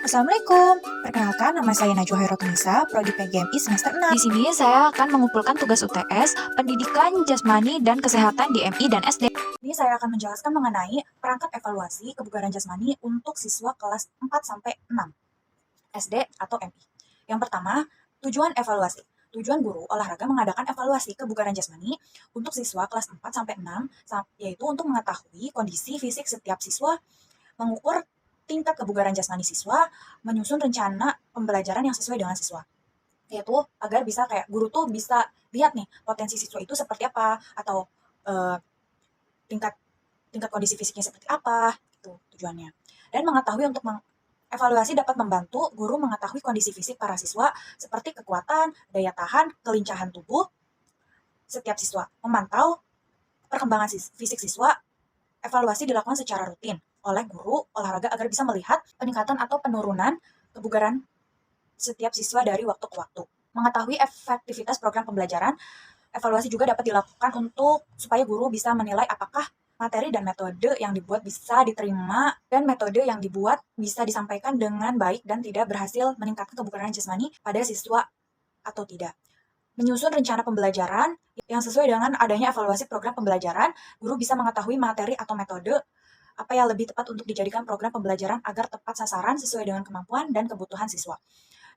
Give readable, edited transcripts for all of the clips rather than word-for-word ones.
Assalamualaikum, perkenalkan nama saya Najwa Hairotunisa, Prodi PGMI semester 6. Di sini saya akan mengumpulkan tugas UTS, pendidikan, jasmani, dan kesehatan di MI dan SD. Ini saya akan menjelaskan mengenai perangkat evaluasi kebugaran jasmani untuk siswa kelas 4-6 SD atau MI. Yang pertama, tujuan evaluasi. Tujuan guru olahraga mengadakan evaluasi kebugaran jasmani untuk siswa kelas 4-6, yaitu untuk mengetahui kondisi fisik setiap siswa, mengukur tingkat kebugaran jasmani siswa, menyusun rencana pembelajaran yang sesuai dengan siswa. Yaitu agar bisa kayak guru tuh bisa lihat nih potensi siswa itu seperti apa, atau tingkat tingkat kondisi fisiknya seperti apa, itu tujuannya. Dan mengetahui untuk evaluasi dapat membantu guru mengetahui kondisi fisik para siswa seperti kekuatan, daya tahan, kelincahan tubuh setiap siswa. Memantau perkembangan fisik siswa, evaluasi dilakukan secara rutin oleh guru olahraga agar bisa melihat peningkatan atau penurunan kebugaran setiap siswa dari waktu ke waktu. Mengetahui efektivitas program pembelajaran, evaluasi juga dapat dilakukan untuk supaya guru bisa menilai apakah materi dan metode yang dibuat bisa diterima dan metode yang dibuat bisa disampaikan dengan baik dan tidak berhasil meningkatkan kebugaran jasmani pada siswa atau tidak. Menyusun rencana pembelajaran yang sesuai dengan adanya evaluasi program pembelajaran, guru bisa mengetahui materi atau metode apa yang lebih tepat untuk dijadikan program pembelajaran agar tepat sasaran sesuai dengan kemampuan dan kebutuhan siswa.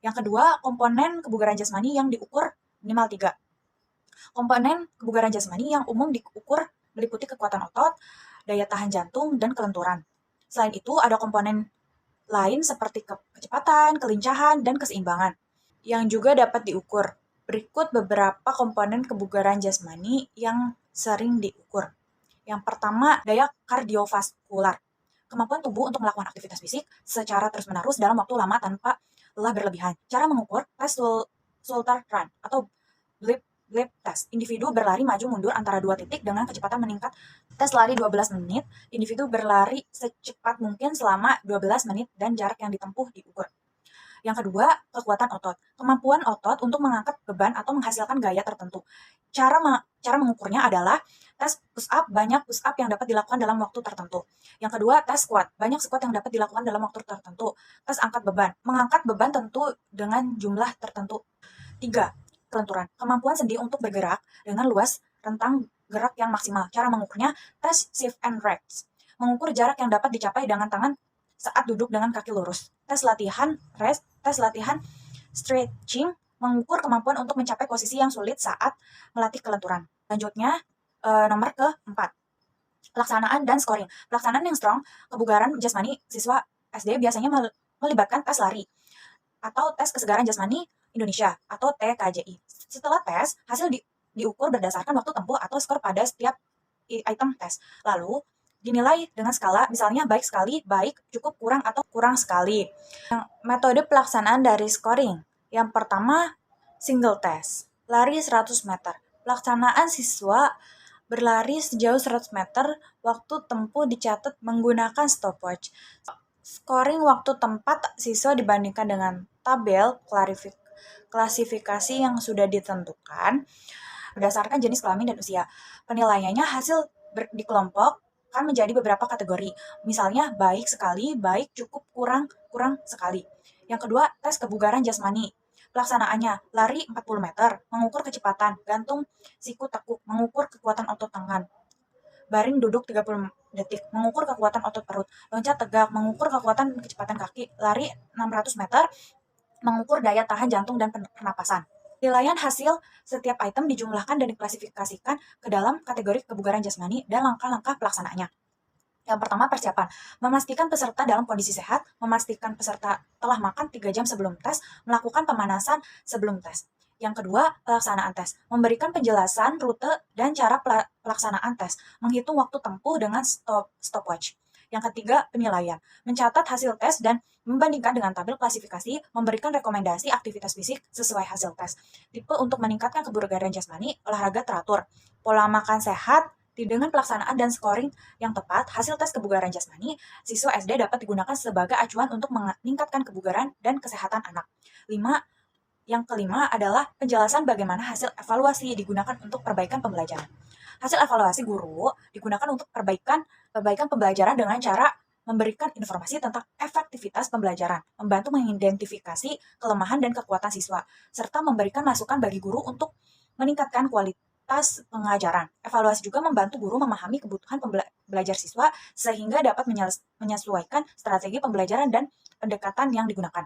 Yang kedua, komponen kebugaran jasmani yang diukur minimal 3. Komponen kebugaran jasmani yang umum diukur meliputi kekuatan otot, daya tahan jantung, dan kelenturan. Selain itu, ada komponen lain seperti kecepatan, kelincahan, dan keseimbangan yang juga dapat diukur. Berikut beberapa komponen kebugaran jasmani yang sering diukur. Yang pertama, daya kardiovaskular. Kemampuan tubuh untuk melakukan aktivitas fisik secara terus-menerus dalam waktu lama tanpa lelah berlebihan. Cara mengukur tes Salter Run atau blip test. Individu berlari maju mundur antara dua titik dengan kecepatan meningkat. Tes lari 12 menit. Individu berlari secepat mungkin selama 12 menit dan jarak yang ditempuh diukur. Yang kedua, kekuatan otot. Kemampuan otot untuk mengangkat beban atau menghasilkan gaya tertentu. Cara mengukurnya adalah tes push up, banyak push up yang dapat dilakukan dalam waktu tertentu. Yang kedua, tes squat. Banyak squat yang dapat dilakukan dalam waktu tertentu. Tes angkat beban. Mengangkat beban tentu dengan jumlah tertentu. 3. Kelenturan. Kemampuan sendi untuk bergerak dengan luas rentang gerak yang maksimal. Cara mengukurnya, tes shift and rest. Mengukur jarak yang dapat dicapai dengan tangan saat duduk dengan kaki lurus. Tes latihan rest, tes latihan stretching, mengukur kemampuan untuk mencapai posisi yang sulit saat melatih kelenturan. Selanjutnya, nomor keempat, pelaksanaan dan scoring. Pelaksanaan yang strong, kebugaran jasmani siswa SD biasanya melibatkan tes lari atau tes kesegaran jasmani Indonesia atau TKJI. Setelah tes, hasil diukur berdasarkan waktu tempuh atau skor pada setiap item tes. Lalu, dinilai dengan skala, misalnya baik sekali, baik, cukup, kurang, atau kurang sekali. Metode pelaksanaan dari scoring. Yang pertama, single test, lari 100 meter. Pelaksanaan siswa berlari sejauh 100 meter, waktu tempuh dicatat menggunakan stopwatch. Scoring waktu tempat siswa dibandingkan dengan tabel klasifikasi yang sudah ditentukan berdasarkan jenis kelamin dan usia. Penilaiannya hasil di kelompok kan menjadi beberapa kategori. Misalnya baik sekali, baik, cukup, kurang, kurang sekali. Yang kedua, tes kebugaran jasmani. Pelaksanaannya, lari 40 meter, mengukur kecepatan, gantung siku tekuk, mengukur kekuatan otot tangan. Baring duduk 30 detik, mengukur kekuatan otot perut. Loncat tegak, mengukur kekuatan kecepatan kaki. Lari 600 meter, mengukur daya tahan jantung dan pernapasan. Penilaian hasil setiap item dijumlahkan dan diklasifikasikan ke dalam kategori kebugaran jasmani dan langkah-langkah pelaksanaannya. Yang pertama, persiapan. Memastikan peserta dalam kondisi sehat, memastikan peserta telah makan 3 jam sebelum tes, melakukan pemanasan sebelum tes. Yang kedua, pelaksanaan tes. Memberikan penjelasan rute dan cara pelaksanaan tes, menghitung waktu tempuh dengan stopwatch. Yang ketiga, penilaian. Mencatat hasil tes dan membandingkan dengan tabel klasifikasi, memberikan rekomendasi aktivitas fisik sesuai hasil tes. Tipe untuk meningkatkan kebugaran jasmani, olahraga teratur. Pola makan sehat, dengan pelaksanaan dan scoring yang tepat, hasil tes kebugaran jasmani, siswa SD dapat digunakan sebagai acuan untuk meningkatkan kebugaran dan kesehatan anak. Yang kelima adalah penjelasan bagaimana hasil evaluasi digunakan untuk perbaikan pembelajaran. Hasil evaluasi guru digunakan untuk perbaikan pembelajaran dengan cara memberikan informasi tentang efektivitas pembelajaran, membantu mengidentifikasi kelemahan dan kekuatan siswa, serta memberikan masukan bagi guru untuk meningkatkan kualitas pengajaran. Evaluasi juga membantu guru memahami kebutuhan belajar siswa sehingga dapat menyesuaikan strategi pembelajaran dan pendekatan yang digunakan.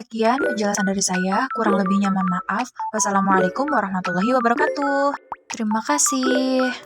Sekian penjelasan dari saya, kurang lebihnya mohon maaf. Wassalamualaikum warahmatullahi wabarakatuh. Terima kasih.